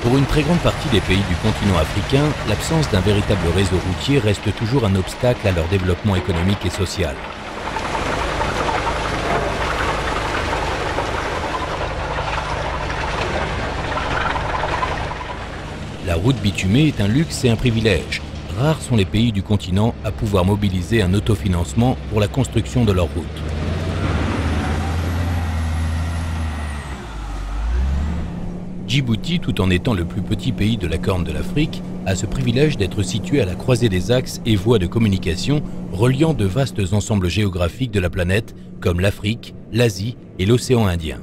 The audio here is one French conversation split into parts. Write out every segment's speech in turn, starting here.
Pour une très grande partie des pays du continent africain, l'absence d'un véritable réseau routier reste toujours un obstacle à leur développement économique et social. La route bitumée est un luxe et un privilège. Rares sont les pays du continent à pouvoir mobiliser un autofinancement pour la construction de leurs routes. Djibouti, tout en étant le plus petit pays de la Corne de l'Afrique, a ce privilège d'être situé à la croisée des axes et voies de communication reliant de vastes ensembles géographiques de la planète comme l'Afrique, l'Asie et l'océan Indien.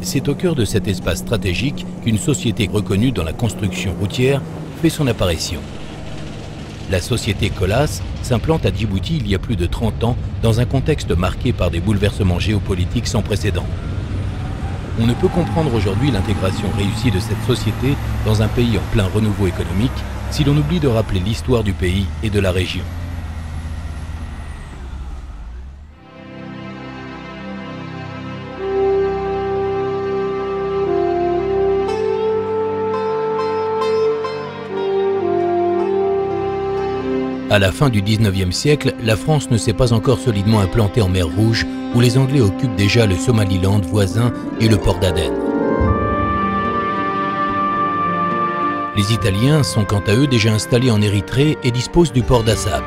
C'est au cœur de cet espace stratégique qu'une société reconnue dans la construction routière fait son apparition. La société Colas s'implante à Djibouti il y a plus de 30 ans dans un contexte marqué par des bouleversements géopolitiques sans précédent. On ne peut comprendre aujourd'hui l'intégration réussie de cette société dans un pays en plein renouveau économique si l'on oublie de rappeler l'histoire du pays et de la région. À la fin du XIXe siècle, la France ne s'est pas encore solidement implantée en mer Rouge, où les Anglais occupent déjà le Somaliland voisin et le port d'Aden. Les Italiens sont quant à eux déjà installés en Érythrée et disposent du port d'Assab.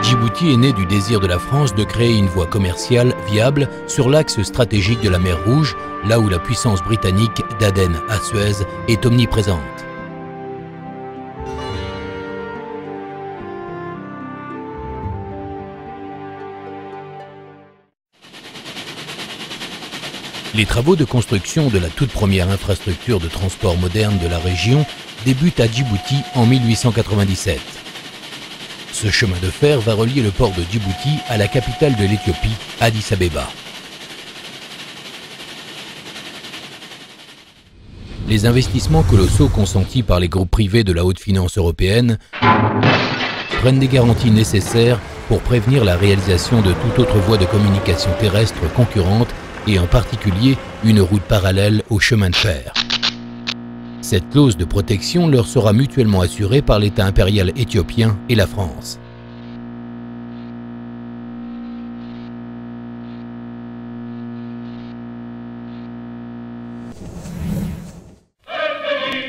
Djibouti est né du désir de la France de créer une voie commerciale viable sur l'axe stratégique de la mer Rouge, là où la puissance britannique d'Aden à Suez est omniprésente. Les travaux de construction de la toute première infrastructure de transport moderne de la région débutent à Djibouti en 1897. Ce chemin de fer va relier le port de Djibouti à la capitale de l'Éthiopie, Addis Abeba. Les investissements colossaux consentis par les groupes privés de la haute finance européenne prennent des garanties nécessaires pour prévenir la réalisation de toute autre voie de communication terrestre concurrente et en particulier une route parallèle au chemin de fer. Cette clause de protection leur sera mutuellement assurée par l'État impérial éthiopien et la France.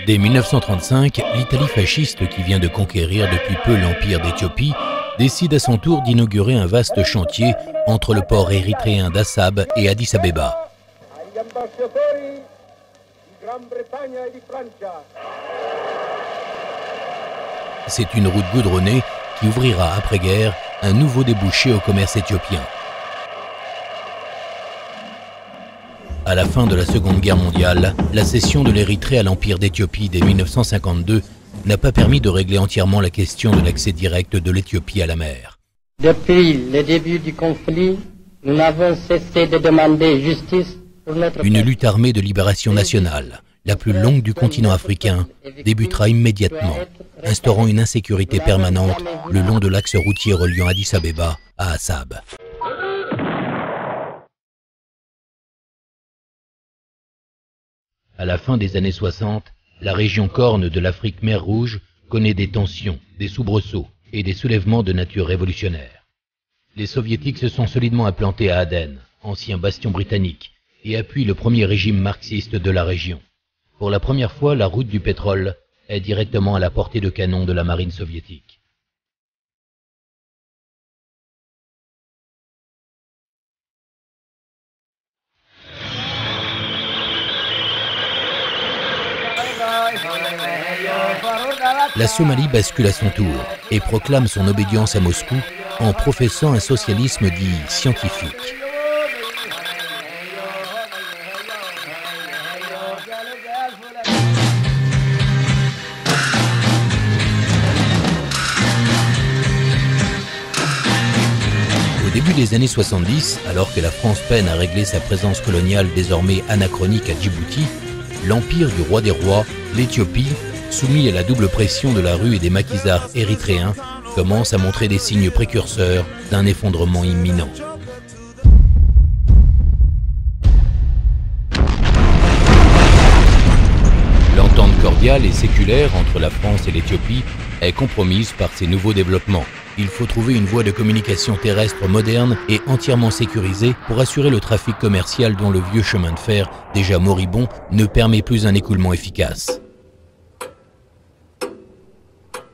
Dès 1935, l'Italie fasciste, qui vient de conquérir depuis peu l'empire d'Éthiopie, décide à son tour d'inaugurer un vaste chantier entre le port érythréen d'Assab et Addis Abeba. C'est une route goudronnée qui ouvrira après-guerre un nouveau débouché au commerce éthiopien. À la fin de la Seconde Guerre mondiale, la cession de l'Érythrée à l'Empire d'Éthiopie dès 1952 n'a pas permis de régler entièrement la question de l'accès direct de l'Éthiopie à la mer. Depuis le début du conflit, nous n'avons cessé de demander justice pour notre peuple. Une lutte armée de libération nationale, la plus longue du continent africain, débutera immédiatement, instaurant une insécurité permanente le long de l'axe routier reliant Addis Abeba à Assab. À la fin des années 60, la région corne de l'Afrique mer Rouge connaît des tensions, des soubresauts et des soulèvements de nature révolutionnaire. Les soviétiques se sont solidement implantés à Aden, ancien bastion britannique, et appuient le premier régime marxiste de la région. Pour la première fois, la route du pétrole est directement à la portée de canon de la marine soviétique. La Somalie bascule à son tour et proclame son obédience à Moscou en professant un socialisme dit scientifique. Au début des années 70, alors que la France peine à régler sa présence coloniale désormais anachronique à Djibouti, l'empire du roi des rois, l'Éthiopie, soumis à la double pression de la rue et des maquisards érythréens, commencent à montrer des signes précurseurs d'un effondrement imminent. L'entente cordiale et séculaire entre la France et l'Éthiopie est compromise par ces nouveaux développements. Il faut trouver une voie de communication terrestre moderne et entièrement sécurisée pour assurer le trafic commercial dont le vieux chemin de fer, déjà moribond, ne permet plus un écoulement efficace.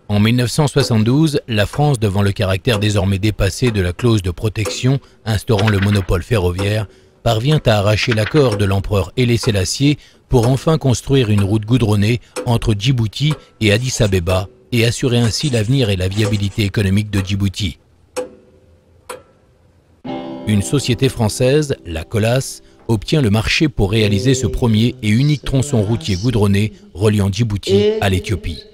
En 1972, la France, devant le caractère désormais dépassé de la clause de protection instaurant le monopole ferroviaire, parvient à arracher l'accord de l'empereur Haïlé Sélassié pour enfin construire une route goudronnée entre Djibouti et Addis-Abeba et assurer ainsi l'avenir et la viabilité économique de Djibouti. Une société française, la Colas, obtient le marché pour réaliser ce premier et unique tronçon routier goudronné reliant Djibouti à l'Éthiopie.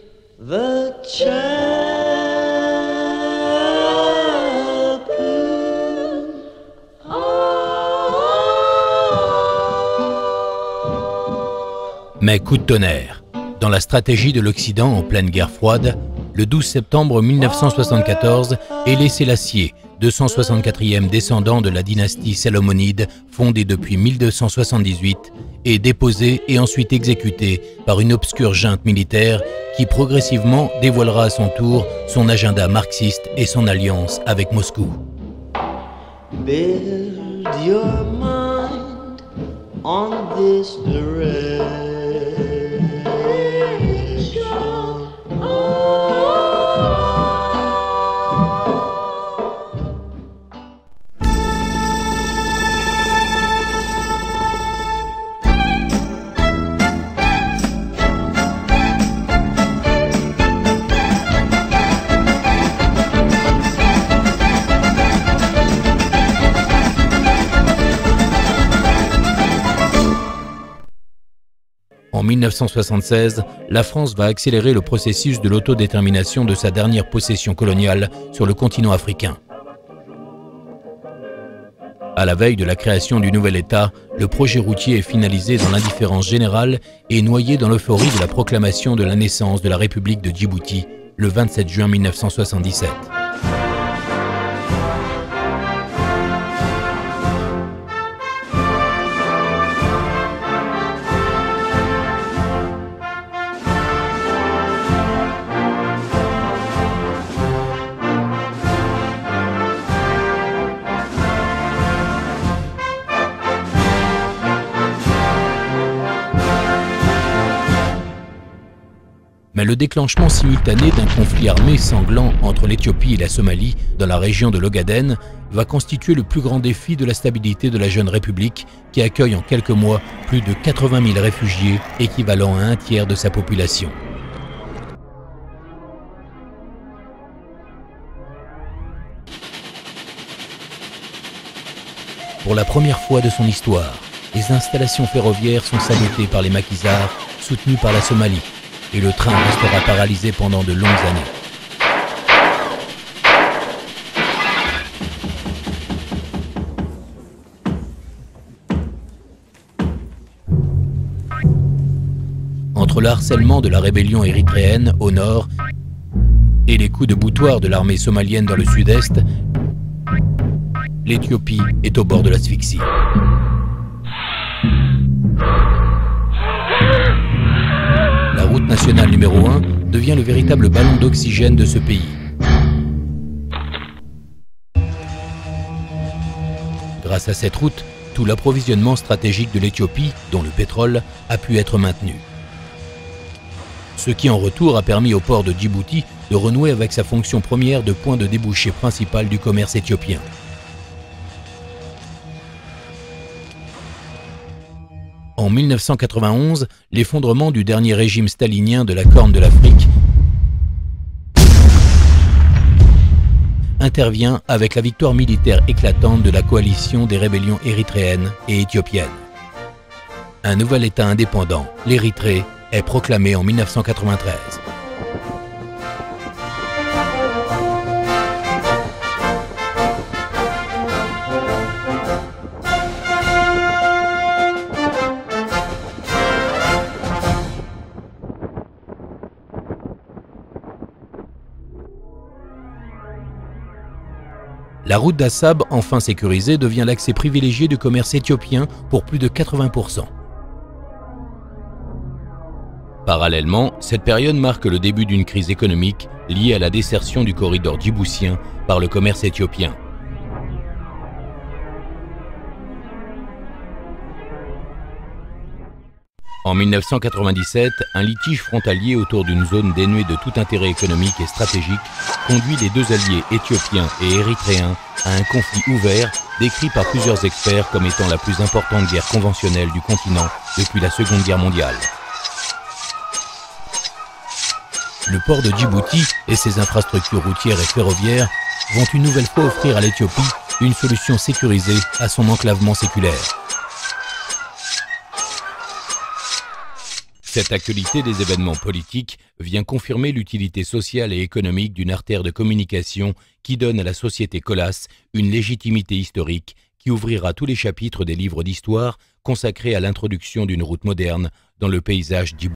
Mais coup de tonnerre. Dans la stratégie de l'Occident en pleine guerre froide, le 12 septembre 1974, Haïlé Sélassié, 264e descendant de la dynastie salomonide fondée depuis 1278, est déposé et ensuite exécuté par une obscure junte militaire qui progressivement dévoilera à son tour son agenda marxiste et son alliance avec Moscou. Build your mind on this direction. En 1976, la France va accélérer le processus de l'autodétermination de sa dernière possession coloniale sur le continent africain. À la veille de la création du nouvel État, le projet routier est finalisé dans l'indifférence générale et noyé dans l'euphorie de la proclamation de la naissance de la République de Djibouti le 27 juin 1977. Mais le déclenchement simultané d'un conflit armé sanglant entre l'Éthiopie et la Somalie dans la région de l'Ogaden va constituer le plus grand défi de la stabilité de la jeune République qui accueille en quelques mois plus de 80 000 réfugiés, équivalent à un tiers de sa population. Pour la première fois de son histoire, les installations ferroviaires sont sabotées par les maquisards, soutenus par la Somalie, et le train restera paralysé pendant de longues années. Entre le harcèlement de la rébellion érythréenne au nord et les coups de boutoir de l'armée somalienne dans le sud-est, l'Éthiopie est au bord de l'asphyxie. La route nationale numéro 1 devient le véritable ballon d'oxygène de ce pays. Grâce à cette route, tout l'approvisionnement stratégique de l'Éthiopie, dont le pétrole, a pu être maintenu. Ce qui en retour a permis au port de Djibouti de renouer avec sa fonction première de point de débouché principal du commerce éthiopien. En 1991, l'effondrement du dernier régime stalinien de la Corne de l'Afrique intervient avec la victoire militaire éclatante de la coalition des rébellions érythréennes et éthiopiennes. Un nouvel État indépendant, l'Érythrée, est proclamé en 1993. La route d'Assab, enfin sécurisée, devient l'accès privilégié du commerce éthiopien pour plus de 80%. Parallèlement, cette période marque le début d'une crise économique liée à la désertion du corridor djiboutien par le commerce éthiopien. En 1997, un litige frontalier autour d'une zone dénuée de tout intérêt économique et stratégique conduit les deux alliés éthiopiens et érythréens à un conflit ouvert décrit par plusieurs experts comme étant la plus importante guerre conventionnelle du continent depuis la Seconde Guerre mondiale. Le port de Djibouti et ses infrastructures routières et ferroviaires vont une nouvelle fois offrir à l'Éthiopie une solution sécurisée à son enclavement séculaire. Cette actualité des événements politiques vient confirmer l'utilité sociale et économique d'une artère de communication qui donne à la société Colas une légitimité historique qui ouvrira tous les chapitres des livres d'histoire consacrés à l'introduction d'une route moderne dans le paysage djiboutien.